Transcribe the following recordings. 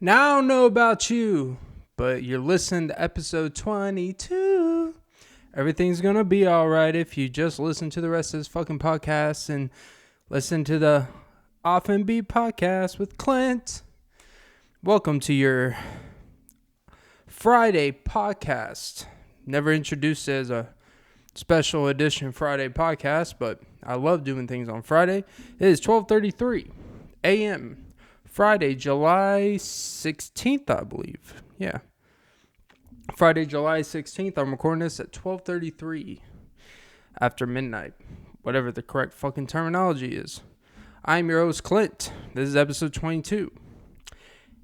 Now, I don't know about you, but you're listening to episode 22. Everything's going to be all right if you just listen to the rest of this fucking podcast and listen to the Off and Beat podcast with Clint. Welcome to your Friday podcast. Never introduced it as a special edition Friday podcast, but I love doing things on Friday. It is 12:33 a.m. Friday, July 16th, I believe. Yeah. Friday, July 16th. I'm recording this at 12:33 after midnight. Whatever the correct fucking terminology is. I'm your host, Clint. This is episode 22.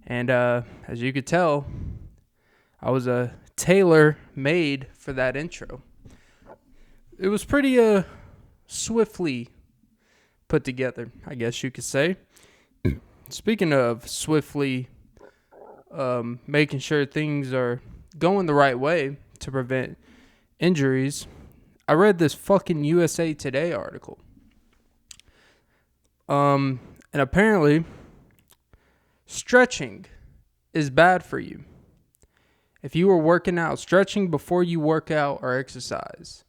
And as you could tell, I was a tailor-made for that intro. It was pretty swiftly put together, I guess you could say. Speaking of swiftly making sure things are going the right way to prevent injuries, I read this fucking USA Today article. And apparently, stretching is bad for you. If you were working out, stretching before you work out or exercise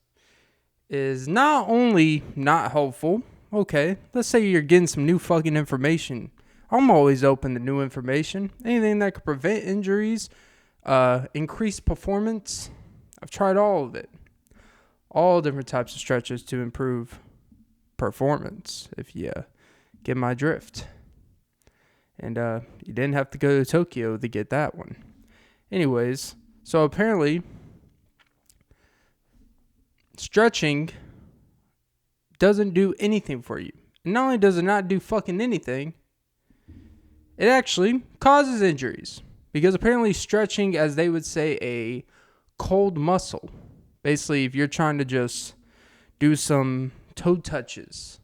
is not only not helpful. Okay, let's say you're getting some new fucking information. I'm always open to new information. Anything that could prevent injuries, increase performance. I've tried all of it. All different types of stretches to improve performance, if you get my drift. And you didn't have to go to Tokyo to get that one. Anyways, so apparently, stretching doesn't do anything for you. And not only does it not do fucking anything, it actually causes injuries. Because apparently stretching, as they would say, a cold muscle. Basically, if you're trying to just do some toe touches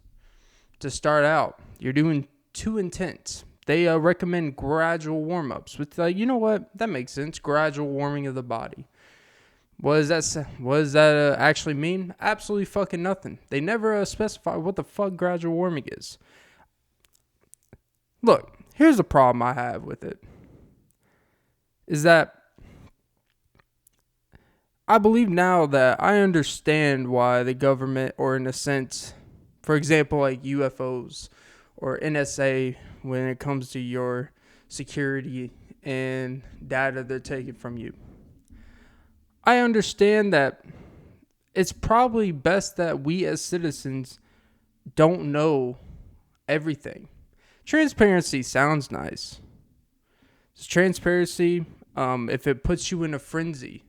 to start out, you're doing too intense. They recommend gradual warm-ups. With you know what? That makes sense. Gradual warming of the body. What does that actually mean? Absolutely fucking nothing. They never specify what the fuck gradual warming is. Look, here's the problem I have with it. Is that I believe now that I understand why the government, or in a sense, for example, like UFOs or NSA, when it comes to your security and data they're taking from you. I understand that it's probably best that we as citizens don't know everything. Transparency sounds nice. It's transparency, if it puts you in a frenzy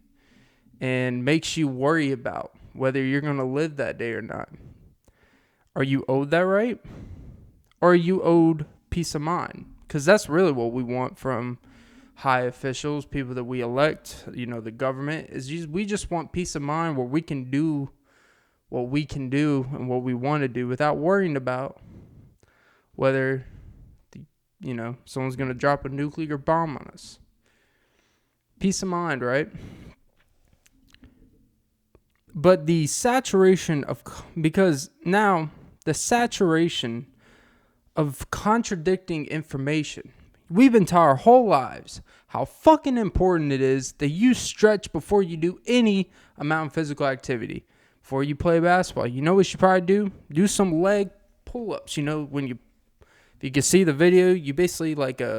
and makes you worry about whether you're going to live that day or not. Are you owed that right? Or are you owed peace of mind? Because that's really what we want from high officials, people that we elect, the government, we just want peace of mind where we can do what we can do and what we want to do without worrying about whether someone's going to drop a nuclear bomb on us. Peace of mind, right? But the saturation because now the saturation of contradicting information. We've been taught our whole lives how fucking important it is that you stretch before you do any amount of physical activity. Before you play basketball, you know what you should probably do? Do some leg pull-ups. If you can see the video, you basically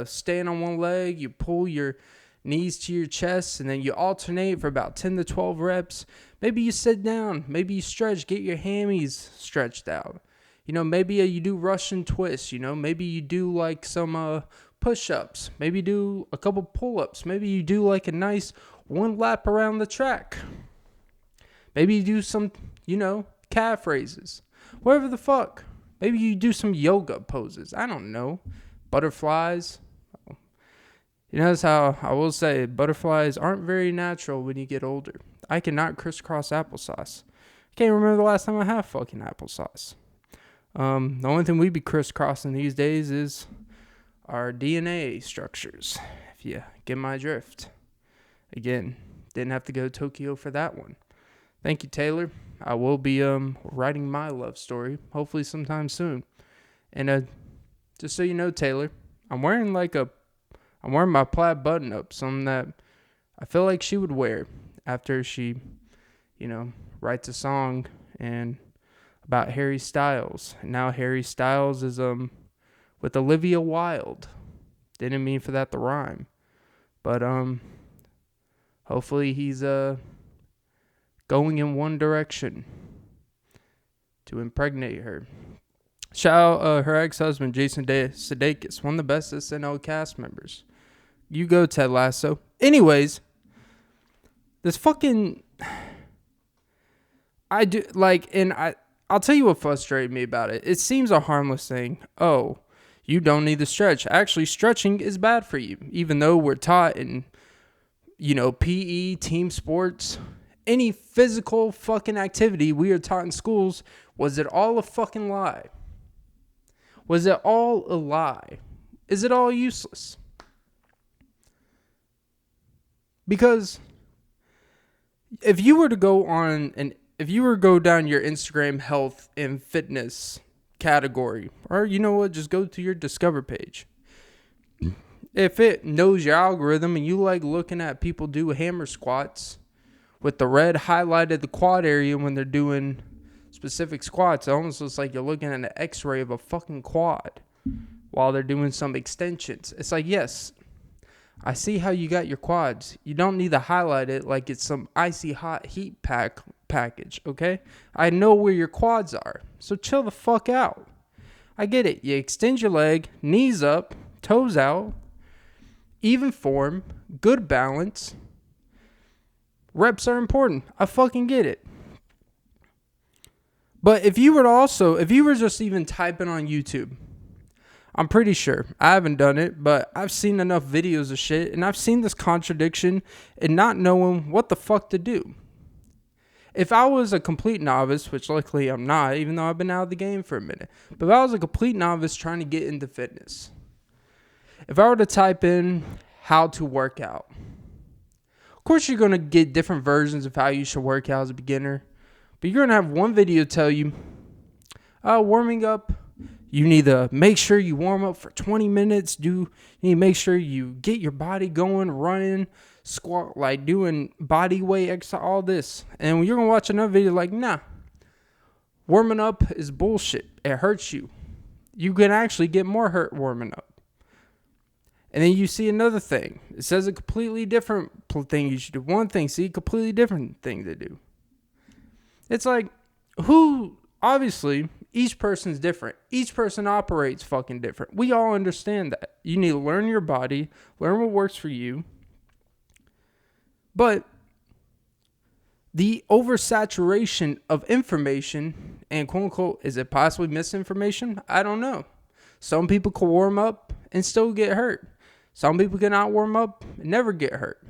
stand on one leg, you pull your knees to your chest, and then you alternate for about 10 to 12 reps. Maybe you sit down, maybe you stretch, get your hammies stretched out. Maybe you do Russian twists, maybe you do some push-ups, maybe do a couple pull-ups, maybe you do a nice one lap around the track. Maybe you do some, calf raises, whatever the fuck. Maybe you do some yoga poses. I don't know. Butterflies. That's how I will say butterflies aren't very natural when you get older. I cannot crisscross applesauce. I can't remember the last time I had fucking applesauce. The only thing we be crisscrossing these days is our DNA structures, if you get my drift. Again, didn't have to go to Tokyo for that one. Thank you, Taylor. I will be writing my love story, hopefully sometime soon. And just so you know, Taylor, I'm wearing a I'm wearing my plaid button up, something that I feel like she would wear after she, writes a song and about Harry Styles. And now Harry Styles is with Olivia Wilde. Didn't mean for that to rhyme. But hopefully he's going in one direction to impregnate her. Shout out her ex-husband, Jason Sudeikis, one of the best SNL cast members. You go, Ted Lasso. Anyways, this fucking... I'll tell you what frustrated me about it. It seems a harmless thing. Oh, you don't need to stretch. Actually, stretching is bad for you. Even though we're taught in, PE, team sports, any physical fucking activity we are taught in schools, was it all a fucking lie? Was it all a lie? Is it all useless? Because if you were to go down your Instagram health and fitness category, or just go to your Discover page. If it knows your algorithm and you like looking at people do hammer squats with the red highlighted the quad area when they're doing specific squats, it almost looks like you're looking at an x-ray of a fucking quad while they're doing some extensions. It's like, yes, I see how you got your quads. You don't need to highlight it like it's some icy hot heat package, okay? I know where your quads are, so chill the fuck out. I get it. You extend your leg, knees up, toes out, even form, good balance. Reps are important. I fucking get it. But if you were just even typing on YouTube, I'm pretty sure, I haven't done it, but I've seen enough videos of shit, and I've seen this contradiction in not knowing what the fuck to do. If I was a complete novice, which luckily I'm not, even though I've been out of the game for a minute, but if I was a complete novice trying to get into fitness, if I were to type in how to work out, of course you're going to get different versions of how you should work out as a beginner. But you're going to have one video tell you, warming up, you need to make sure you warm up for 20 minutes. You need to make sure you get your body going, running, squat, like doing body weight exercise, all this. And you're going to watch another video like, nah, warming up is bullshit. It hurts you. You can actually get more hurt warming up. And then you see another thing. It says a completely different thing you should do. One thing, see a completely different thing to do. It's like, obviously, each person's different. Each person operates fucking different. We all understand that. You need to learn your body, learn what works for you. But the oversaturation of information, and quote unquote, is it possibly misinformation? I don't know. Some people can warm up and still get hurt. Some people cannot warm up and never get hurt.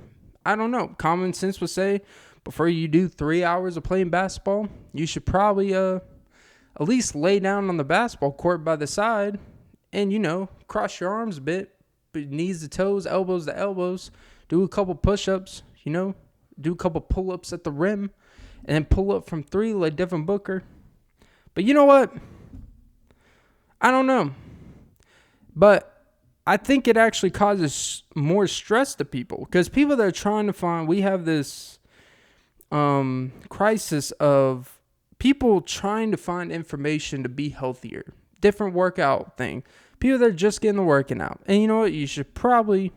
I don't know. Common sense would say, before you do 3 hours of playing basketball, you should probably at least lay down on the basketball court by the side and, cross your arms a bit, knees to toes, elbows to elbows, do a couple push-ups, do a couple pull-ups at the rim, and then pull up from 3 like Devin Booker. But you know what? I don't know. But I think it actually causes more stress to people because people that are trying to find, we have this crisis of people trying to find information to be healthier, different workout thing. People that are just getting the working out. And you know what? You should probably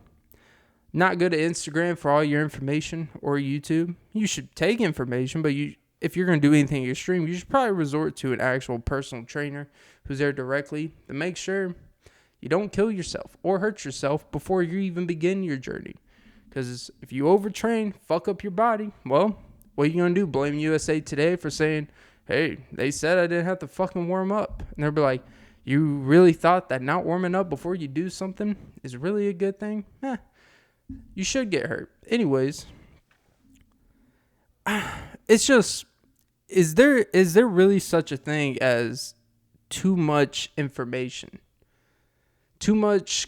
not go to Instagram for all your information or YouTube. You should take information, but if you're going to do anything extreme, you should probably resort to an actual personal trainer who's there directly to make sure you don't kill yourself or hurt yourself before you even begin your journey. Because if you overtrain, fuck up your body, well, what are you going to do? Blame USA Today for saying, hey, they said I didn't have to fucking warm up. And they'll be like, you really thought that not warming up before you do something is really a good thing? You should get hurt. Anyways, it's just, is there really such a thing as too much information? Too much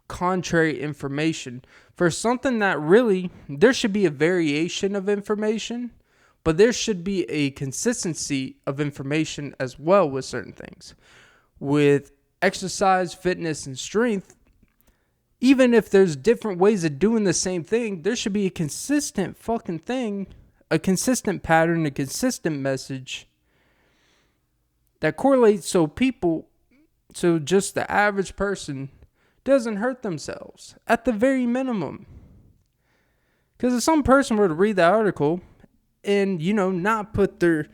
contrary information for something that really, there should be a variation of information, but there should be a consistency of information as well with certain things. With exercise, fitness, and strength, even if there's different ways of doing the same thing, there should be a consistent fucking thing, a consistent pattern, a consistent message that correlates so just the average person doesn't hurt themselves at the very minimum. Because if some person were to read the article and, not put their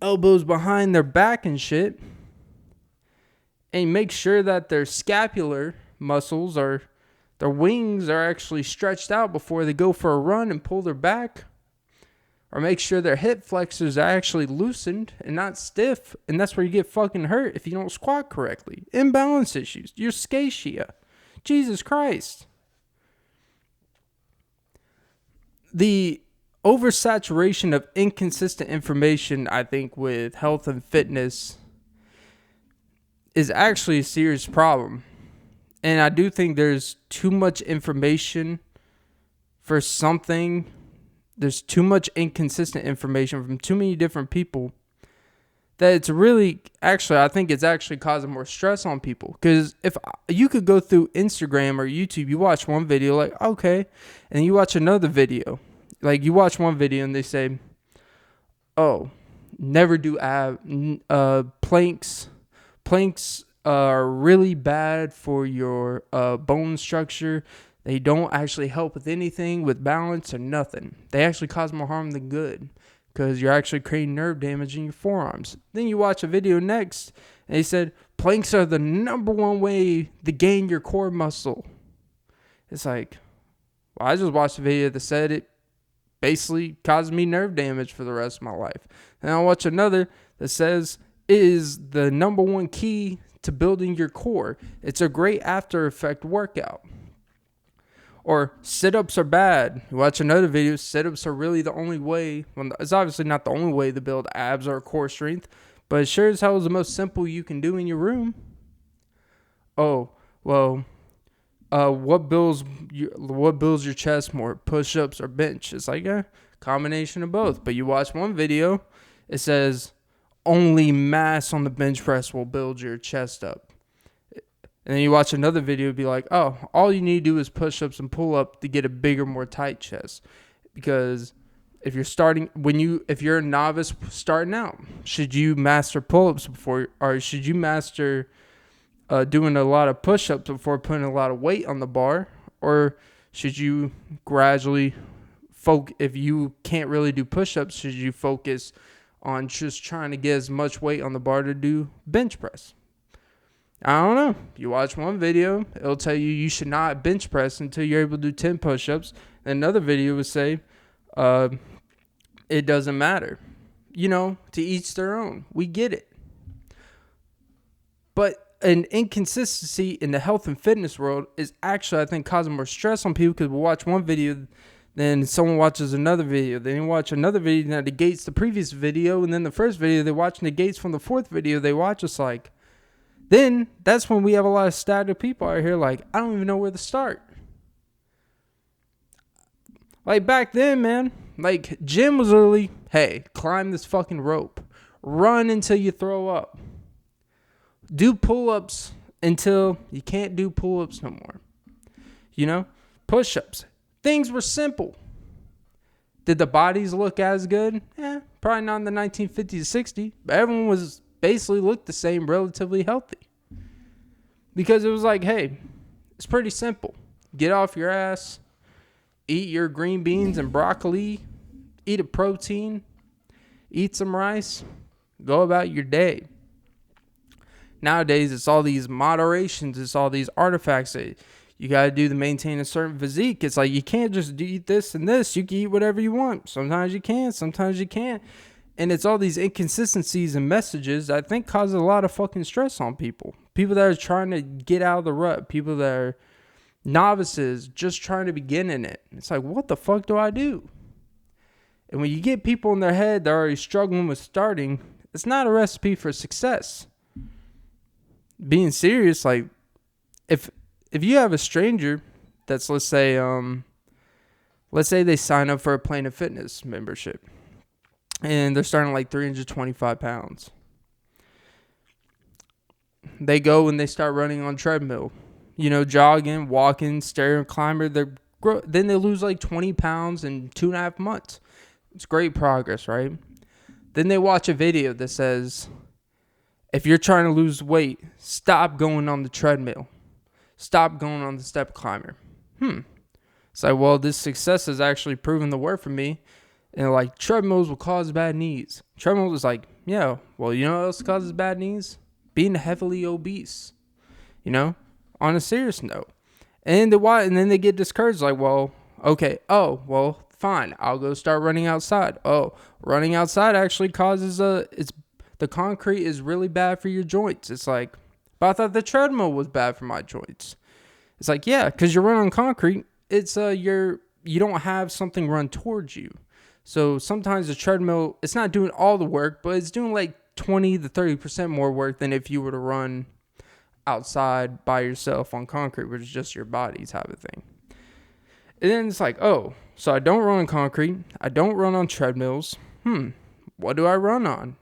elbows behind their back and shit, and make sure that their scapular muscles or their wings are actually stretched out before they go for a run and pull their back, or make sure their hip flexors are actually loosened and not stiff, and that's where you get fucking hurt if you don't squat correctly. Imbalance issues, your scatia. Jesus Christ. The oversaturation of inconsistent information, I think, with health and fitness is actually a serious problem. And I do think there's too much information for something. There's too much inconsistent information from too many different people that it's really, I think it's actually causing more stress on people. Because if you could go through Instagram or YouTube, you watch one video, like, okay, and you watch another video. Like, you watch one video and they say, oh, never do planks. Planks are really bad for your bone structure. They don't actually help with anything, with balance or nothing. They actually cause more harm than good because you're actually creating nerve damage in your forearms. Then you watch a video next and they said, planks are the number one way to gain your core muscle. It's like, well, I just watched a video that said it basically caused me nerve damage for the rest of my life. And I'll watch another that says it is the number one key to building your core. It's a great after effect workout. Or sit-ups are bad. You watch another video, sit-ups are really the only way. Well, it's obviously not the only way to build abs or core strength, but it sure as hell is the most simple you can do in your room. Oh, well, what builds your chest more, push-ups or bench? It's like a combination of both. But you watch one video, it says only mass on the bench press will build your chest up. And then you watch another video, it'd be like, oh, all you need to do is push-ups and pull-up to get a bigger, more tight chest. Because if you're a novice starting out, should you master pull-ups before, or should you master doing a lot of push-ups before putting a lot of weight on the bar? Or should you gradually if you can't really do push-ups, should you focus on just trying to get as much weight on the bar to do bench press? I don't know. You watch one video, it'll tell you should not bench press until you're able to do 10 push-ups. And another video would say, it doesn't matter. To each their own. We get it. But an inconsistency in the health and fitness world is actually, I think, causing more stress on people because we'll watch one video, then someone watches another video. Then you watch another video that negates the previous video, and then the first video they watch negates from the fourth video they watch. It's like, then that's when we have a lot of static people out here like, I don't even know where to start. Like back then, man, like gym was literally, hey, climb this fucking rope. Run until you throw up. Do pull-ups until you can't do pull-ups no more. Push-ups. Things were simple. Did the bodies look as good? Probably not in the 1950s, 60s. But everyone was basically looked the same, relatively healthy. Because it was like, hey, it's pretty simple. Get off your ass. Eat your green beans and broccoli. Eat a protein. Eat some rice. Go about your day. Nowadays, it's all these moderations. It's all these artifacts that you got to do to maintain a certain physique. It's like you can't just eat this and this. You can eat whatever you want. Sometimes you can. Sometimes you can't. And it's all these inconsistencies and messages that I think causes a lot of fucking stress on people. People that are trying to get out of the rut. People that are novices just trying to begin in it. It's like, what the fuck do I do? And when you get people in their head that are already struggling with starting, it's not a recipe for success. Being serious, like, if you have a stranger that's, let's say they sign up for a Planet Fitness membership and they're starting like 325 pounds. They go and they start running on treadmill. jogging, walking, stair climber. Then they lose like 20 pounds in 2.5 months. It's great progress, right? Then they watch a video that says, if you're trying to lose weight, stop going on the treadmill. Stop going on the step climber. It's like, well, this success has actually proven to work for me. And like, treadmills will cause bad knees. Treadmills is like, yeah, well, you know what else causes bad knees? Being heavily obese. On a serious note. And then they get discouraged, like, well, okay, fine, I'll go start running outside. Oh, running outside actually causes the concrete is really bad for your joints. It's like, but I thought the treadmill was bad for my joints. It's like, yeah, because you're running on concrete, it's you don't have something run towards you. So sometimes the treadmill, it's not doing all the work, but it's doing like 20 to 30% more work than if you were to run outside by yourself on concrete, which is just your body type of thing. And then it's like, oh, so I don't run on concrete. I don't run on treadmills. What do I run on?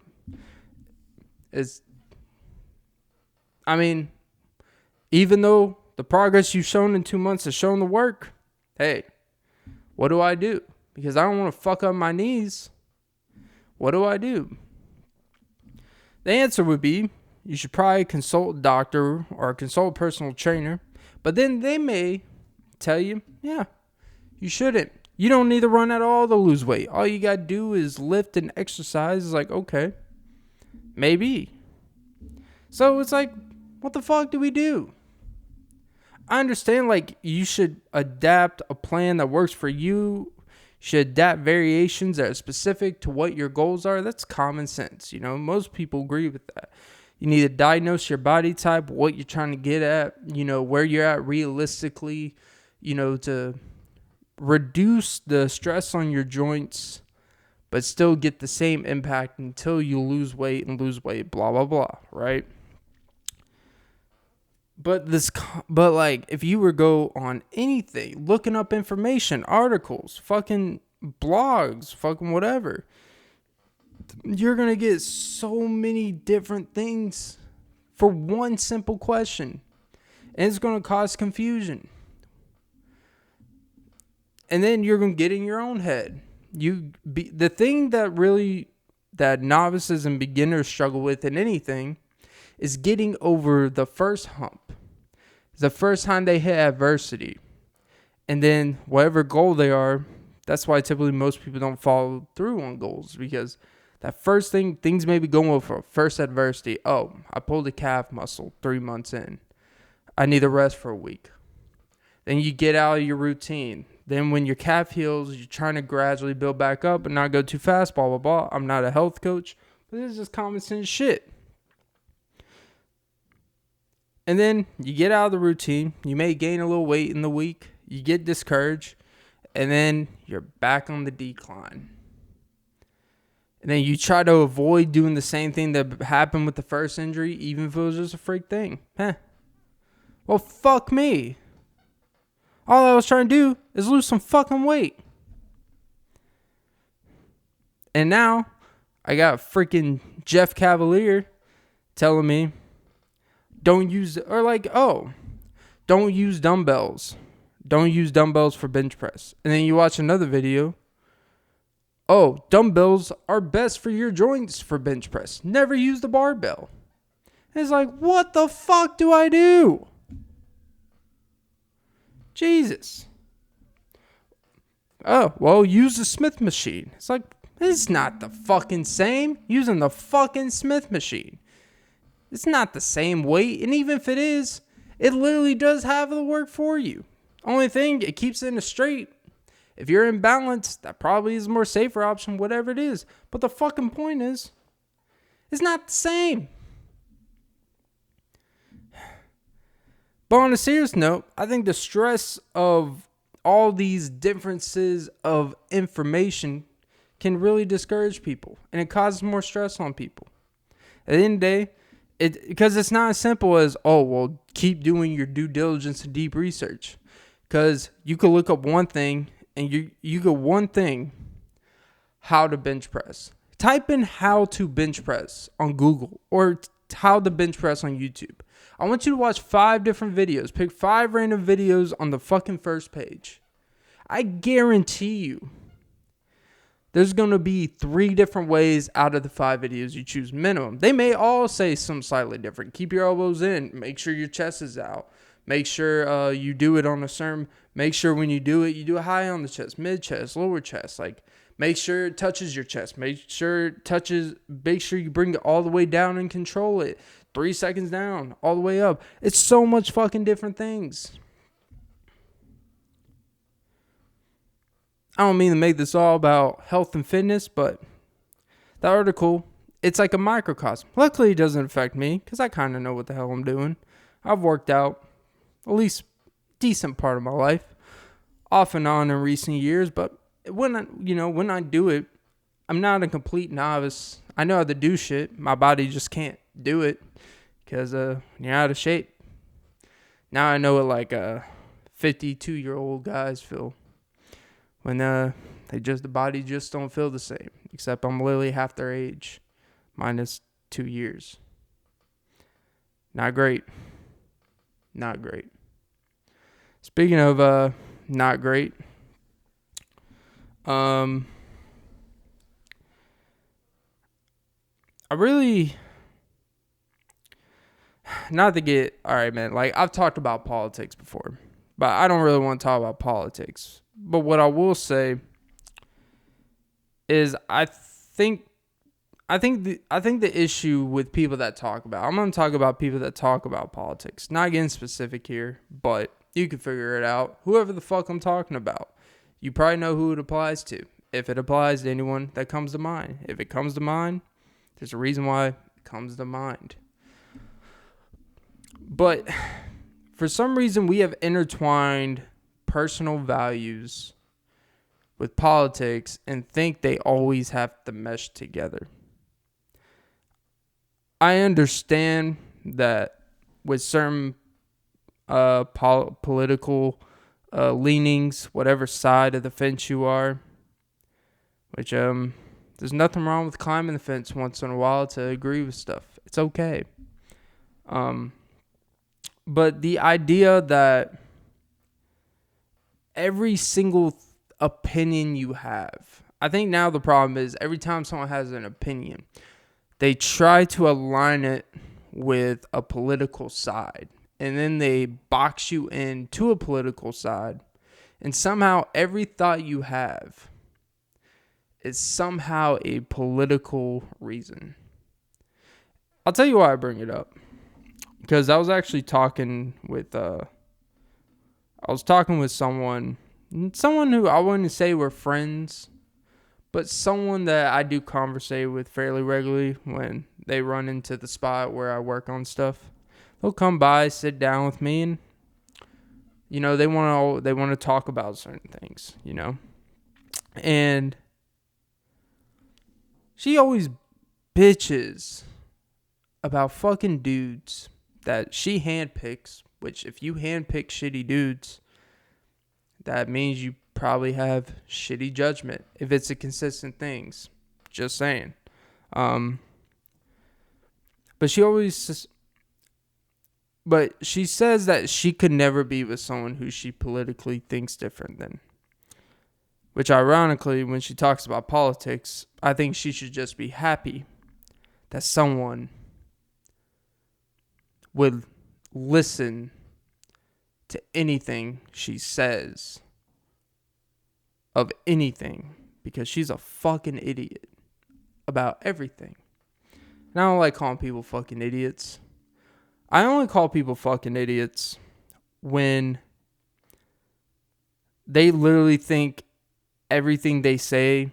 Even though the progress you've shown in 2 months has shown the work, hey, what do I do? Because I don't want to fuck up my knees. What do I do? The answer would be, you should probably consult a doctor or consult a personal trainer. But then they may tell you, yeah, you shouldn't. You don't need to run at all to lose weight. All you got to do is lift and exercise. It's like, okay, maybe. So it's like, what the fuck do we do? I understand, like, you should adapt a plan that works for you. You should adapt variations that are specific to what your goals are. That's common sense. Most people agree with that. You need to diagnose your body type, what you're trying to get at, where you're at realistically, to reduce the stress on your joints, but still get the same impact until you lose weight, blah, blah, blah, right? But like, if you were to go on anything, looking up information, articles, fucking blogs, fucking whatever, you're going to get so many different things for one simple question. And it's going to cause confusion. And then you're going to get in your own head. The thing that novices and beginners struggle with in anything is getting over the first hump. It's the first time they hit adversity. And then whatever goal they are, that's why typically most people don't follow through on goals, because that first thing, things may be going well for first adversity. Oh, I pulled a calf muscle 3 months in. I need to rest for a week. Then you get out of your routine. Then when your calf heals, you're trying to gradually build back up and not go too fast, blah, blah, blah. I'm not a health coach, but this is just common sense shit. And then you get out of the routine. You may gain a little weight in the week. You get discouraged. And then you're back on the decline. And then you try to avoid doing the same thing that happened with the first injury, even if it was just a freak thing. Well, fuck me. All I was trying to do is lose some fucking weight. And now, I got freaking Jeff Cavalier telling me, don't use dumbbells. Don't use dumbbells for bench press. And then you watch another video. Oh, dumbbells are best for your joints for bench press. Never use the barbell. And it's like, what the fuck do I do? Jesus. Oh, well, use the Smith machine. It's like, it's not the fucking same. Using the fucking Smith machine. It's not the same weight. And even if it is, it literally does have the work for you. Only thing, it keeps it in a straight. If you're in balance, that probably is a more safer option, whatever it is. But the fucking point is, it's not the same. But on a serious note, I think the stress of all these differences of information can really discourage people. And it causes more stress on people. At the end of the day, because it's not as simple as, oh, well, keep doing your due diligence and deep research. Because you could look up one thing, and you go one thing, how to bench press. Type in how to bench press on Google or how to bench press on YouTube. I want you to watch 5 different videos. Pick 5 random videos on the fucking first page. I guarantee you there's going to be 3 different ways out of the 5 videos you choose minimum. They may all say something slightly different. Keep your elbows in. Make sure your chest is out. Make sure you do it on a certain... Make sure when you do it high on the chest, mid chest, lower chest. Like, make sure it touches your chest. Make sure you bring it all the way down and control it. 3 seconds down, all the way up. It's so much fucking different things. I don't mean to make this all about health and fitness, but that article, it's like a microcosm. Luckily, it doesn't affect me because I kind of know what the hell I'm doing. I've worked out at least decent part of my life, off and on in recent years, but when I do it, I'm not a complete novice. I know how to do shit. My body just can't do it because you're out of shape. Now I know what like 52-year-old guys feel when the body just don't feel the same. Except I'm literally half their age, minus 2 years. Not great. Not great. Speaking of not great, I really, not to get, all right, man, like I've talked about politics before, but I don't really want to talk about politics. But what I will say is I think the issue with people that talk about, I'm going to talk about people that talk about politics, not getting specific here, but you can figure it out. Whoever the fuck I'm talking about, you probably know who it applies to. If it applies to anyone that comes to mind. If it comes to mind, there's a reason why it comes to mind. But for some reason, we have intertwined personal values with politics and think they always have to mesh together. I understand that with certain political leanings, whatever side of the fence you are, which there's nothing wrong with climbing the fence once in a while to agree with stuff. It's okay. But the idea that every single opinion you have, I think now the problem is every time someone has an opinion, they try to align it with a political side. And then they box you into a political side. And somehow every thought you have is somehow a political reason. I'll tell you why I bring it up. Because I was actually talking with someone who I wouldn't say we're friends, but someone that I do conversate with fairly regularly when they run into the spot where I work on stuff. They'll come by, sit down with me, and they want to talk about certain things, And she always bitches about fucking dudes that she handpicks, which if you handpick shitty dudes, that means you probably have shitty judgment if it's a consistent things. Just saying. But she says that she could never be with someone who she politically thinks different than. Which ironically, when she talks about politics, I think she should just be happy that someone would listen to anything she says of anything, because she's a fucking idiot about everything. And I don't like calling people fucking idiots. I only call people fucking idiots when they literally think everything they say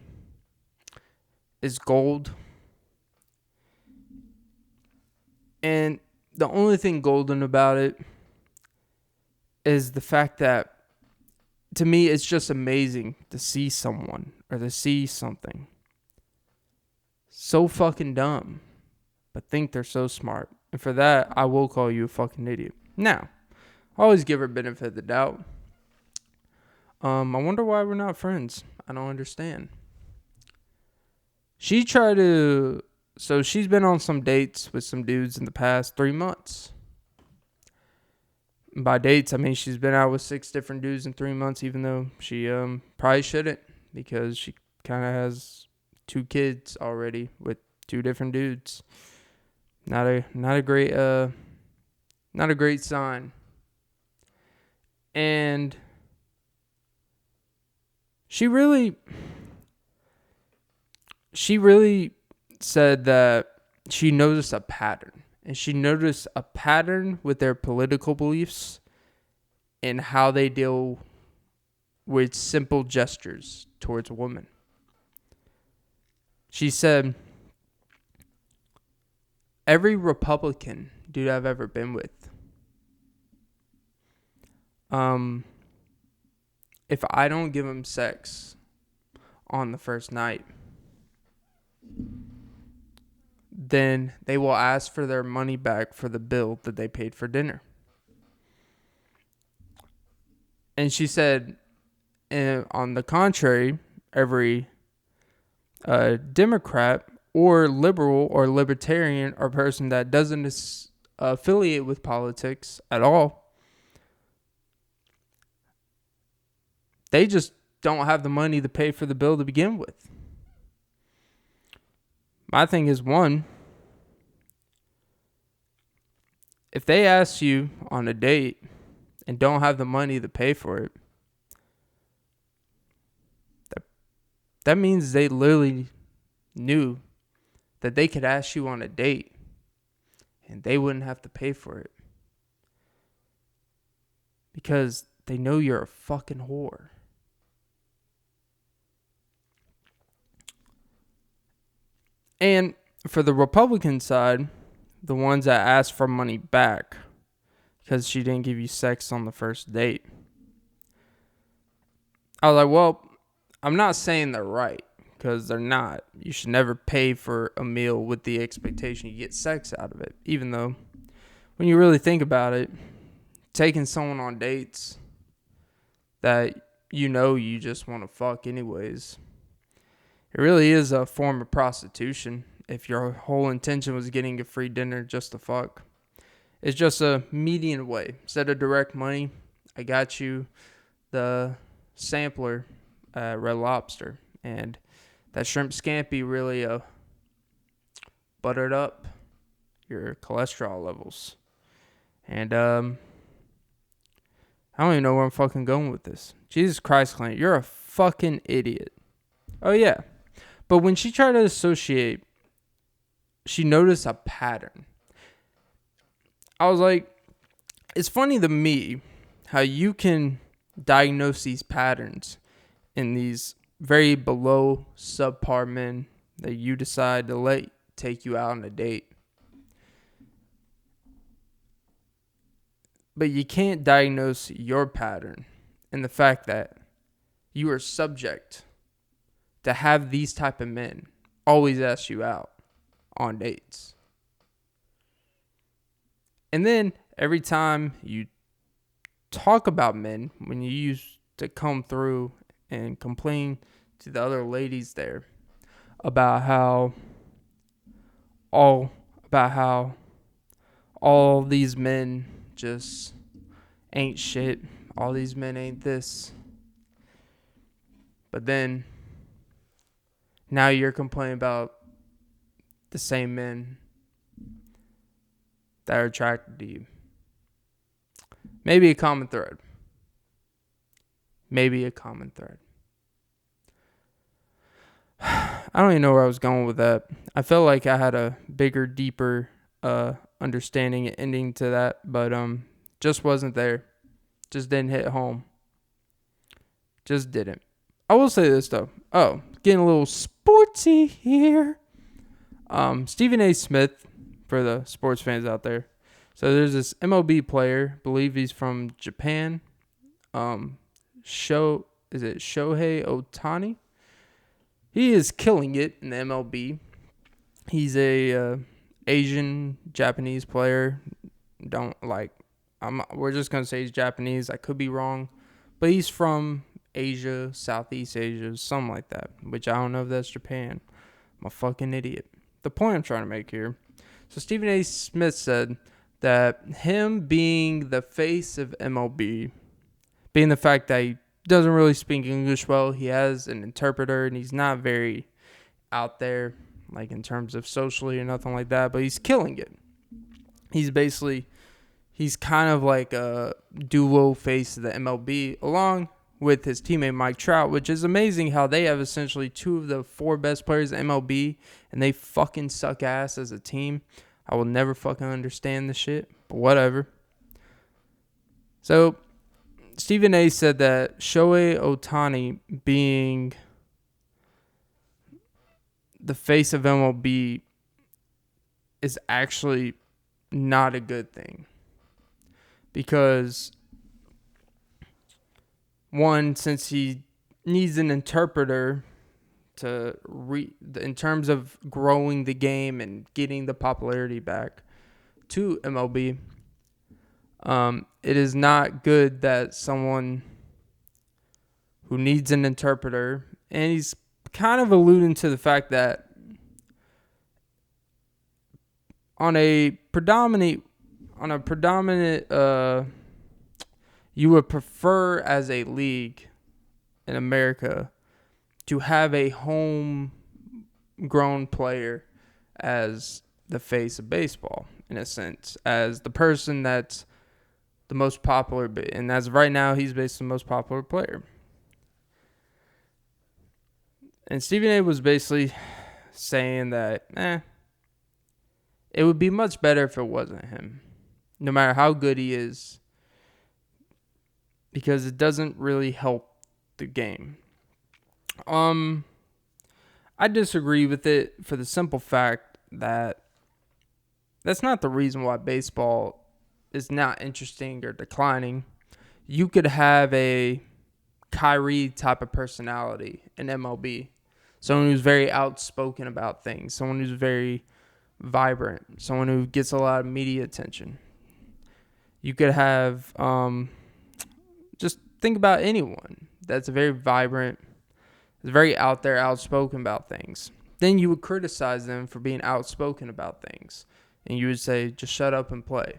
is gold. And the only thing golden about it is the fact that, to me, it's just amazing to see someone or to see something so fucking dumb, but think they're so smart. And for that, I will call you a fucking idiot. Now, I always give her benefit of the doubt. I wonder why we're not friends. I don't understand. She's been on some dates with some dudes in the past 3 months. by dates, I mean she's been out with 6 different dudes in 3 months, even though she probably shouldn't, because she kind of has 2 kids already with 2 different dudes. Not a great sign. And she really said that she noticed a pattern. And she noticed a pattern with their political beliefs and how they deal with simple gestures towards a woman. She said, every Republican dude I've ever been with, if I don't give him sex on the first night, then they will ask for their money back for the bill that they paid for dinner. And she said, on the contrary, every Democrat or liberal or libertarian or person that doesn't affiliate with politics at all, they just don't have the money to pay for the bill to begin with. My thing is, one, if they ask you on a date and don't have the money to pay for it, that means they literally knew that they could ask you on a date and they wouldn't have to pay for it. Because they know you're a fucking whore. And for the Republican side, the ones that ask for money back because she didn't give you sex on the first date, I was like, well, I'm not saying they're right, because they're not. You should never pay for a meal with the expectation you get sex out of it. Even though, when you really think about it, taking someone on dates that you just want to fuck anyways, it really is a form of prostitution if your whole intention was getting a free dinner just to fuck. It's just a median way. Instead of direct money, I got you the sampler at Red Lobster. And that shrimp scampi really buttered up your cholesterol levels. And I don't even know where I'm fucking going with this. Jesus Christ, Clint, you're a fucking idiot. Oh, yeah. But when she tried to associate, she noticed a pattern. I was like, it's funny to me how you can diagnose these patterns in these very below subpar men that you decide to let take you out on a date. But you can't diagnose your pattern in the fact that you are subject to have these type of men always ask you out on dates. And then every time you talk about men, when you used to come through and complain to the other ladies there about how all these men just ain't shit, all these men ain't this. But then now you're complaining about the same men that are attracted to you. Maybe a common thread. I don't even know where I was going with that. I felt like I had a bigger, deeper understanding and ending to that, but just wasn't there. Just didn't hit home. Just didn't. I will say this though. Oh, getting a little sportsy here. Stephen A. Smith, for the sports fans out there. So there's this MLB player, I believe he's from Japan. Shohei Ohtani? He is killing it in the MLB. He's a Asian Japanese player. We're just gonna say he's Japanese. I could be wrong, but he's from Asia, Southeast Asia, something like that. Which I don't know if that's Japan. I'm a fucking idiot. The point I'm trying to make here. So Stephen A. Smith said that him being the face of MLB, being the fact that he doesn't really speak English well, he has an interpreter, and he's not very out there, like in terms of socially or nothing like that, but he's killing it. He's kind of like a duo face of the MLB, along with his teammate Mike Trout, which is amazing how they have essentially two of the four best players in MLB, and they fucking suck ass as a team. I will never fucking understand the shit, but whatever. So, Stephen A. said that Shohei Ohtani being the face of MLB is actually not a good thing. Because, one, since he needs an interpreter to in terms of growing the game and getting the popularity back to MLB, it is not good that someone who needs an interpreter, and he's kind of alluding to the fact that on a predominant, you would prefer as a league in America to have a homegrown player as the face of baseball, in a sense, as the person that's the most popular, and as of right now, he's basically the most popular player. And Stephen A. was basically saying that, it would be much better if it wasn't him, no matter how good he is, because it doesn't really help the game. I disagree with it for the simple fact that that's not the reason why baseball is not interesting or declining. You could have a Kyrie type of personality in MLB. Someone who's very outspoken about things. Someone who's very vibrant. Someone who gets a lot of media attention. You could have, just think about anyone that's very vibrant, is very out there, outspoken about things. Then you would criticize them for being outspoken about things. And you would say, just shut up and play.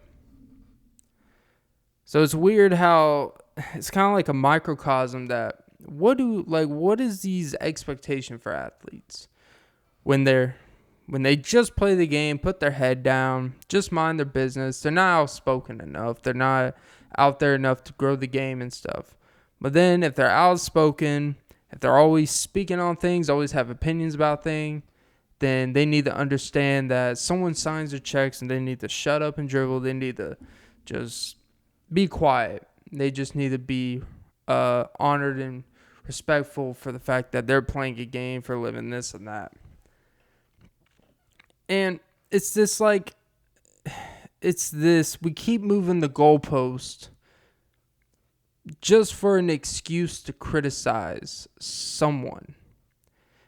So it's weird how it's kind of like a microcosm that what is these expectation for athletes when they just play the game, put their head down, just mind their business. They're not outspoken enough. They're not out there enough to grow the game and stuff. But then if they're outspoken, if they're always speaking on things, always have opinions about things, then they need to understand that someone signs their checks and they need to shut up and dribble. They need to just be quiet. They just need to be honored and respectful for the fact that they're playing a game for a living, this and that. And it's this, we keep moving the goalpost just for an excuse to criticize someone.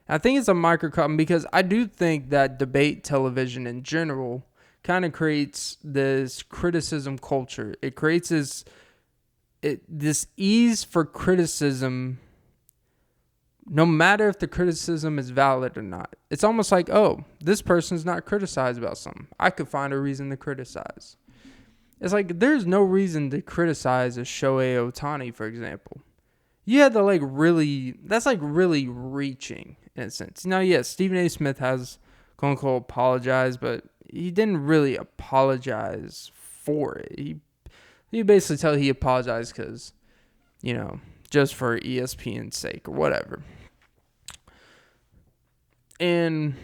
I think it's a microcosm because I do think that debate television in general kind of creates this criticism culture. It creates this ease for criticism, no matter if the criticism is valid or not. It's almost like, oh, this person's not criticized about something. I could find a reason to criticize. It's like there's no reason to criticize a Shohei Ohtani, for example. You had to that's really reaching in a sense. Now, yes, Stephen A. Smith has quote unquote apologized, but he didn't really apologize for it. He basically tell he apologized because, just for ESPN's sake or whatever. And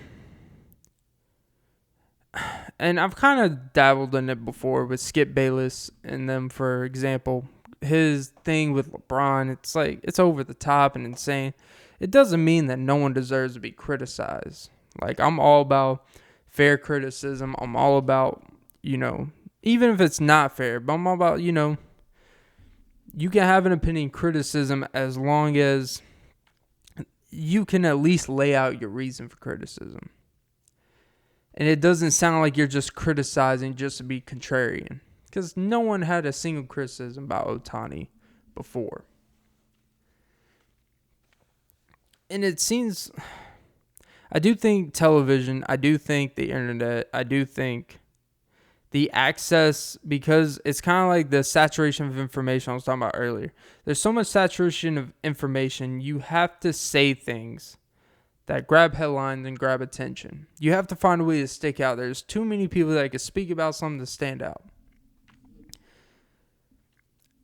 I've kind of dabbled in it before with Skip Bayless and them, for example. His thing with LeBron, it's over the top and insane. It doesn't mean that no one deserves to be criticized. I'm all about fair criticism. I'm all about, even if it's not fair, but I'm all about, you can have an opinion criticism as long as you can at least lay out your reason for criticism. And it doesn't sound like you're just criticizing just to be contrarian. Because no one had a single criticism about Ohtani before. And it seems, I do think television, I do think the internet, I do think the access, because it's kind of like the saturation of information I was talking about earlier. There's so much saturation of information, you have to say things that grab headlines and grab attention. You have to find a way to stick out. There's too many people that can speak about something to stand out.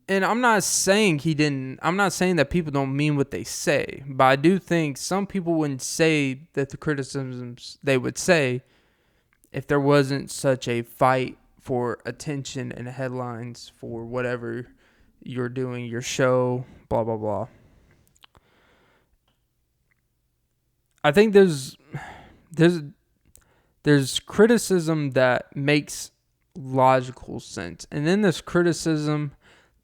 And I'm not saying that people don't mean what they say, but I do think some people wouldn't say that the criticisms they would say if there wasn't such a fight for attention and headlines for whatever you're doing, your show, blah, blah, blah. I think there's criticism that makes logical sense. And then there's criticism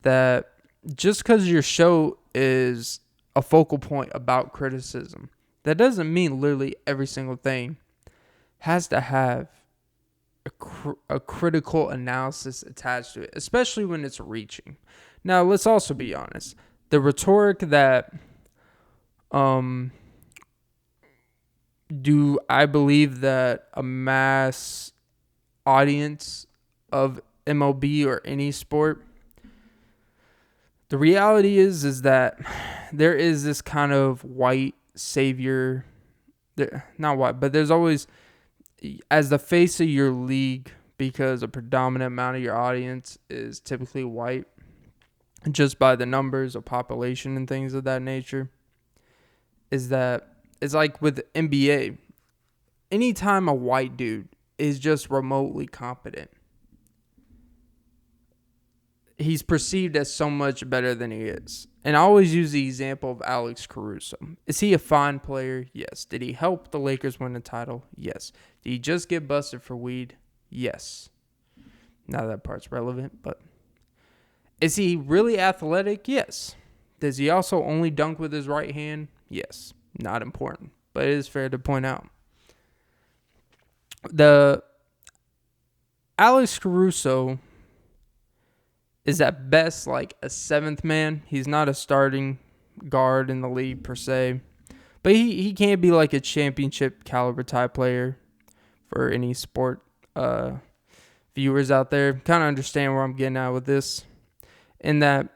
that just because your show is a focal point about criticism, that doesn't mean literally every single thing has to have a critical analysis attached to it, especially when it's reaching. Now, let's also be honest. The rhetoric that do I believe that a mass audience of MLB or any sport, the reality is that there is this kind of white savior, not white, but there's always, as the face of your league, because a predominant amount of your audience is typically white, just by the numbers of population and things of that nature, is that it's like with NBA. Anytime a white dude is just remotely competent, he's perceived as so much better than he is. And I always use the example of Alex Caruso. Is he a fine player? Yes. Did he help the Lakers win the title? Yes. Did he just get busted for weed? Yes. Now that part's relevant, but is he really athletic? Yes. Does he also only dunk with his right hand? Yes. Not important, but it is fair to point out. The Alex Caruso is at best like a seventh man. He's not a starting guard in the league per se, but he can't be like a championship caliber type player for any sport viewers out there. Kind of understand where I'm getting at with this, in that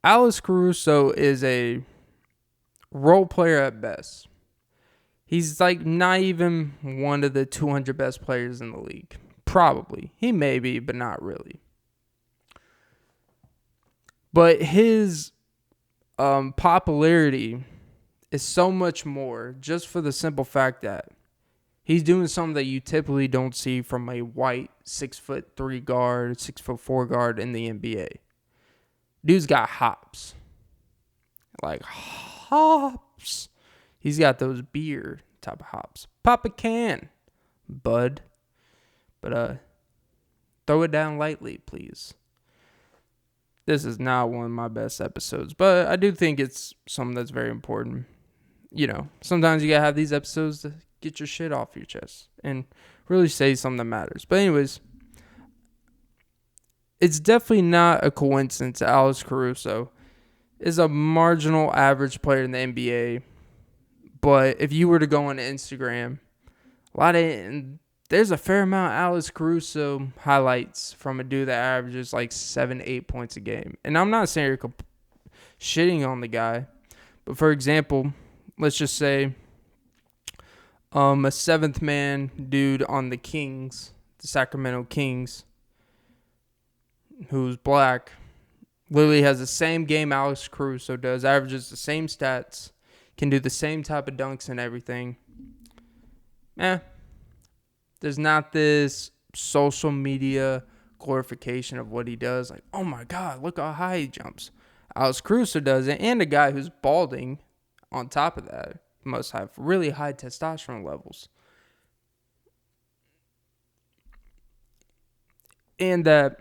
Alex Caruso is a role player at best. He's like not even one of the 200 best players in the league. Probably. He may be, but not really. But his popularity is so much more just for the simple fact that he's doing something that you typically don't see from a white 6'3" guard, 6'4" guard in the NBA. Dude's got hops. Like hops. He's got those beer type of hops. Pop a can, bud. But throw it down lightly, please. This is not one of my best episodes, but I do think it's something that's very important. You know, sometimes you gotta have these episodes to get your shit off your chest and really say something that matters. But anyways, it's definitely not a coincidence that Alex Caruso is a marginal average player in the NBA. But if you were to go on Instagram, there's a fair amount of Alex Caruso highlights from a dude that averages like 7-8 points a game. And I'm not saying you're shitting on the guy, but for example, let's just say a seventh man dude on the Kings, the Sacramento Kings, who's black, literally has the same game Alex Caruso does, averages the same stats, can do the same type of dunks and everything. There's not this social media glorification of what he does. Like, oh my God, look how high he jumps. Alex Caruso does it, and a guy who's balding on top of that must have really high testosterone levels. And that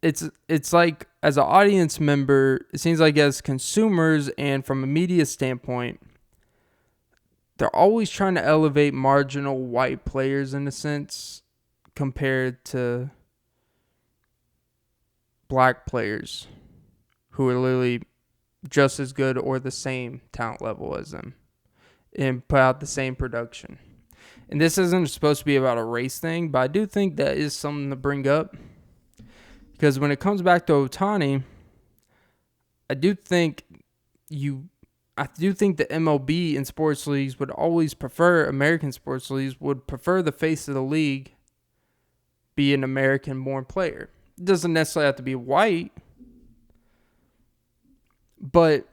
it's like, as an audience member, it seems like as consumers and from a media standpoint, they're always trying to elevate marginal white players in a sense compared to black players who are literally just as good or the same talent level as them and put out the same production. And this isn't supposed to be about a race thing, but I do think that is something to bring up. Because when it comes back to Ohtani, I do think the MLB and sports leagues would always prefer, American sports leagues would prefer the face of the league be an American-born player. It doesn't necessarily have to be white, but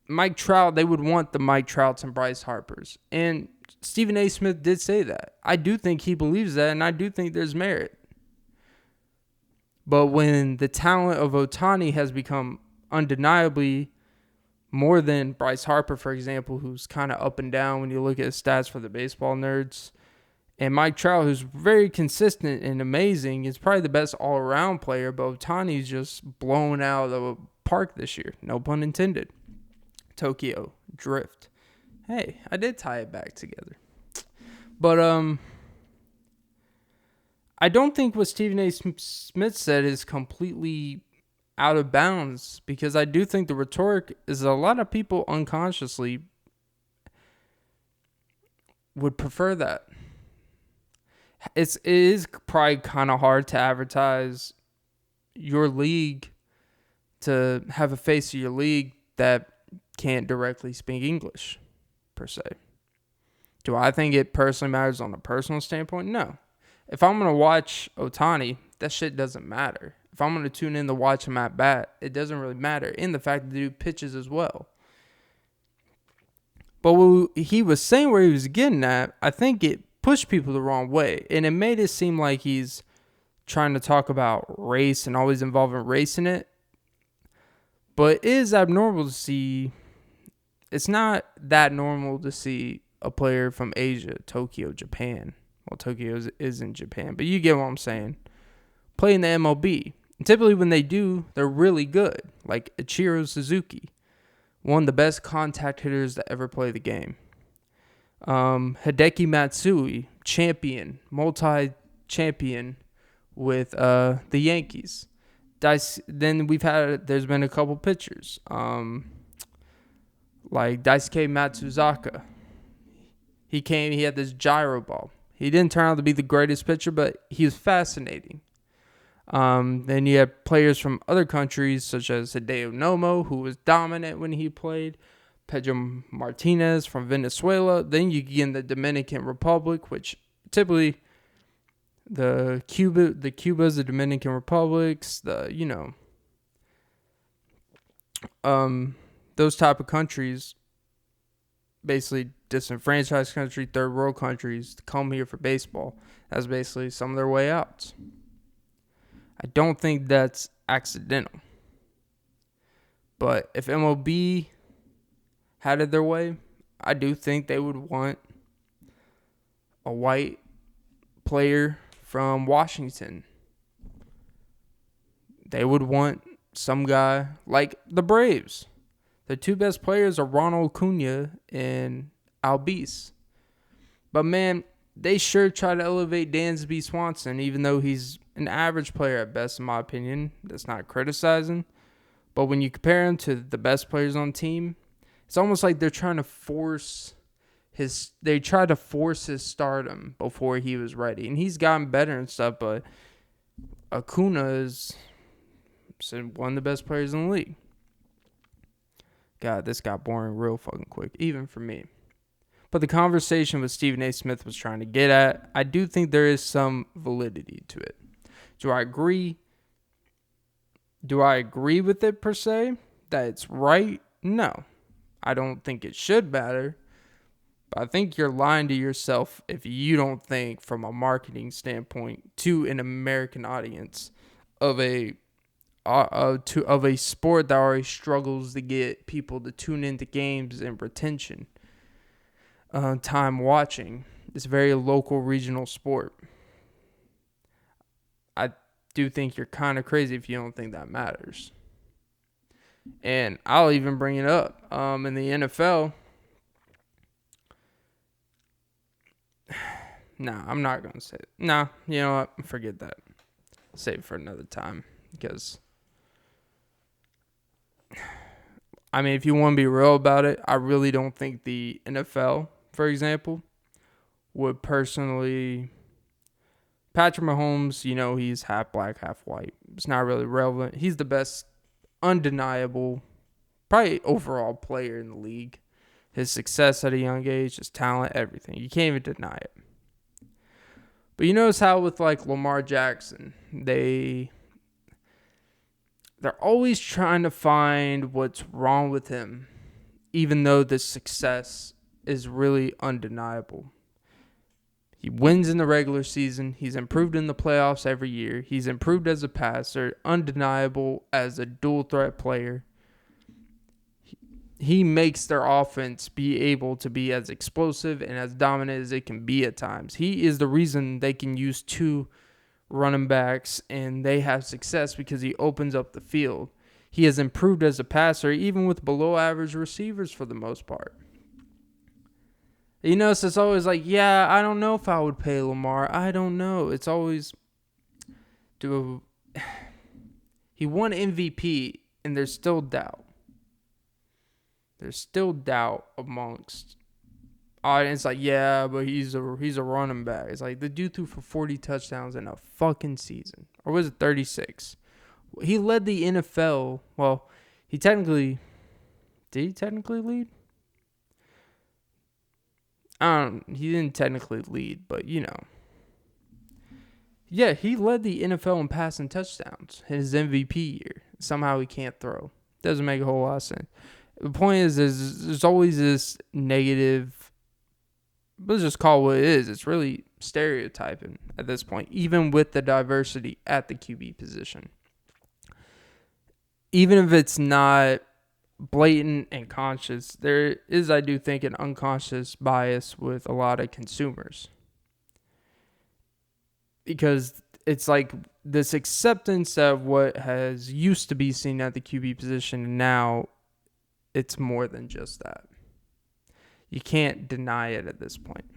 Mike Trout, they would want the Mike Trouts and Bryce Harpers. And Stephen A. Smith did say that. I do think he believes that, and I do think there's merit. But when the talent of Ohtani has become undeniably more than Bryce Harper, for example, who's kind of up and down when you look at his stats for the baseball nerds, and Mike Trout, who's very consistent and amazing, is probably the best all-around player, but Ohtani's just blown out of the park this year. No pun intended. Tokyo Drift. Hey, I did tie it back together. But I don't think what Stephen A. Smith said is completely out of bounds, because I do think the rhetoric is a lot of people unconsciously would prefer that. It is probably kind of hard to advertise your league, to have a face of your league that can't directly speak English, per se. Do I think it personally matters on a personal standpoint? No. If I'm going to watch Ohtani, that shit doesn't matter. If I'm going to tune in to watch him at bat, it doesn't really matter. In the fact that the dude pitches as well. But what he was saying, where he was getting at, I think it pushed people the wrong way. And it made it seem like he's trying to talk about race and always involving race in it. But it is abnormal to see. It's not that normal to see a player from Asia, Tokyo, Japan. Well, Tokyo is in Japan, but you get what I'm saying. Play in the MLB. And typically when they do, they're really good. Like Ichiro Suzuki, one of the best contact hitters to ever play the game. Hideki Matsui, multi-champion with the Yankees. Then there's been a couple pitchers. Like Daisuke Matsuzaka. He had this gyro ball. He didn't turn out to be the greatest pitcher, but he was fascinating. Then you have players from other countries, such as Hideo Nomo, who was dominant when he played. Pedro Martinez from Venezuela. Then you get in the Dominican Republic, which typically the Cubas, the Dominican Republics, those type of countries, basically disenfranchised country, third world countries, to come here for baseball. That's basically some of their way out. I don't think that's accidental. But if MLB had it their way, I do think they would want a white player from Washington. They would want some guy like the Braves. The two best players are Ronald Acuna and Albies. But man, they sure try to elevate Dansby Swanson, even though he's an average player at best, in my opinion. That's not criticizing. But when you compare him to the best players on the team, it's almost like they're trying to force his stardom before he was ready. And he's gotten better and stuff, but Acuna is one of the best players in the league. God, this got boring real fucking quick, even for me. But the conversation with Stephen A. Smith was trying to get at, I do think there is some validity to it. Do I agree? Do I agree with it per se? That it's right? No. I don't think it should matter. But I think you're lying to yourself if you don't think, from a marketing standpoint, to an American audience of a sport that already struggles to get people to tune into games and retention, time watching. It's a very local, regional sport. I do think you're kind of crazy if you don't think that matters. And I'll even bring it up. In the NFL, I'm not going to say it. You know what? Forget that. Save it for another time. Because, I mean, if you want to be real about it, I really don't think the NFL, for example, would personally... Patrick Mahomes, he's half black, half white. It's not really relevant. He's the best, undeniable, probably overall player in the league. His success at a young age, his talent, everything. You can't even deny it. But you notice how with like Lamar Jackson, they're always trying to find what's wrong with him, even though the success is really undeniable. He wins in the regular season. He's improved in the playoffs every year. He's improved as a passer, undeniable as a dual threat player. He makes their offense be able to be as explosive and as dominant as it can be at times. He is the reason they can use 2 running backs and they have success because he opens up the field. He has improved as a passer, even with below average receivers for the most part. So it's always like, yeah, I don't know if I would pay Lamar. I don't know. It's always, he won MVP, and there's still doubt. There's still doubt amongst audience. Like, yeah, but he's a running back. It's like the dude threw for 40 touchdowns in a fucking season, or was it 36? He led the NFL. Well, did he technically lead? He didn't technically lead, but yeah, he led the NFL in passing touchdowns in his MVP year. Somehow he can't throw. Doesn't make a whole lot of sense. The point is there's always this negative, let's just call it what it is. It's really stereotyping at this point, even with the diversity at the QB position. Even if it's not blatant and conscious, there is, I do think, an unconscious bias with a lot of consumers, because it's like this acceptance of what has used to be seen at the QB position, and now it's more than just that. You can't deny it at this point.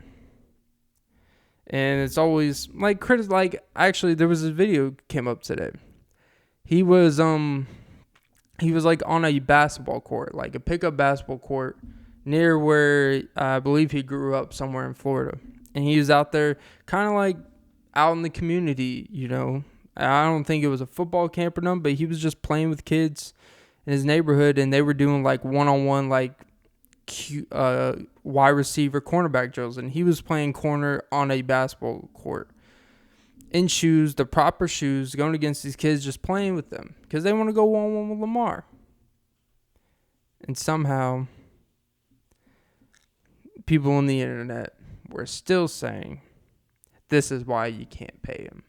And it's always like actually there was a video came up today. He was like on a basketball court, like a pickup basketball court near where I believe he grew up, somewhere in Florida. And he was out there kind of like out in the community, I don't think it was a football camp or nothing, but he was just playing with kids in his neighborhood, and they were doing like one-on-one like wide receiver cornerback drills, and he was playing corner on a basketball court in shoes, the proper shoes, going against these kids, just playing with them because they want to go 1-1 with Lamar. And somehow people on the internet were still saying, this is why you can't pay him.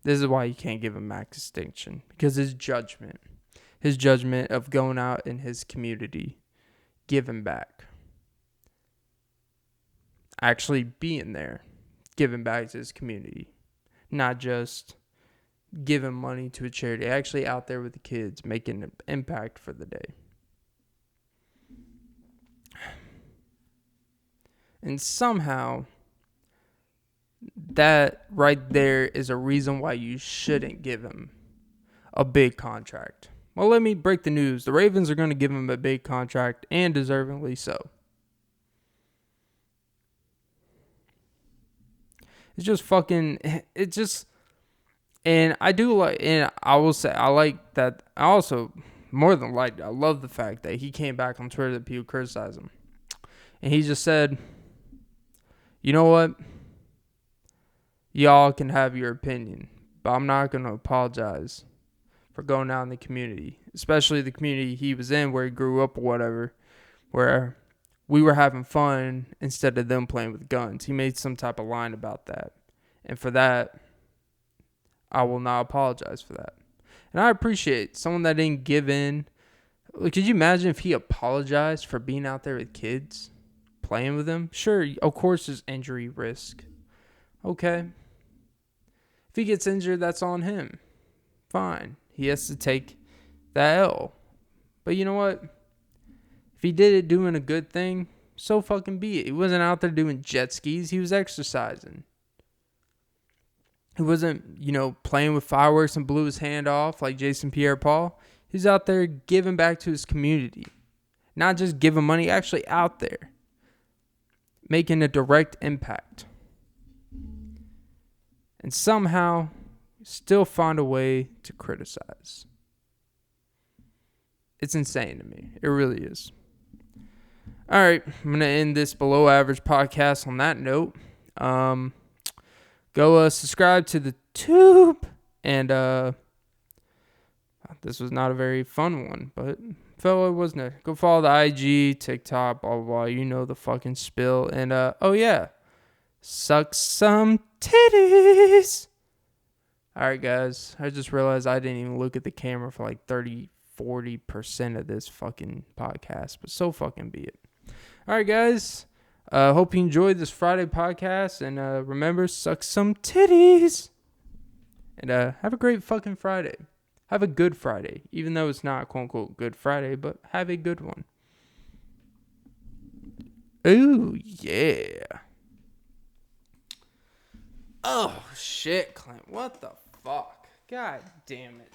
This is why you can't give him max extinction, because his judgment of going out in his community, giving back, actually being there, giving back to his community, not just giving money to a charity, actually out there with the kids, making an impact for the day. And somehow, that right there is a reason why you shouldn't give him a big contract. Well, let me break the news. The Ravens are going to give him a big contract, and deservingly so. It's just fucking, and I do like, and I will say, I like that. I also, more than liked, I love the fact that he came back on Twitter that people criticize him. And he just said, you know what? Y'all can have your opinion, but I'm not going to apologize for going out in the community, especially the community he was in where he grew up or whatever, where we were having fun instead of them playing with guns. He made some type of line about that. And for that, I will not apologize for that. And I appreciate someone that didn't give in. Could you imagine if he apologized for being out there with kids, playing with them? Sure, of course there's injury risk. Okay. If he gets injured, that's on him. Fine. He has to take that L. But you know what? If he did it doing a good thing, so fucking be it. He wasn't out there doing jet skis. He was exercising. He wasn't, playing with fireworks and blew his hand off like Jason Pierre-Paul. He's out there giving back to his community. Not just giving money, actually out there. making a direct impact. And somehow still find a way to criticize. It's insane to me. It really is. All right, I'm going to end this below average podcast on that note. Go subscribe to the tube. And this was not a very fun one, but felt it wasn't it. Go follow the IG, TikTok, blah, blah, blah. You know the fucking spill. And, oh, yeah. Suck some titties. All right, guys. I just realized I didn't even look at the camera for like 40% of this fucking podcast. But so fucking be it. All right, guys. Hope you enjoyed this Friday podcast. And remember, suck some titties. And have a great fucking Friday. Have a good Friday. Even though it's not, quote unquote, Good Friday. But have a good one. Ooh, yeah. Oh, shit, Clint. What the fuck? God damn it.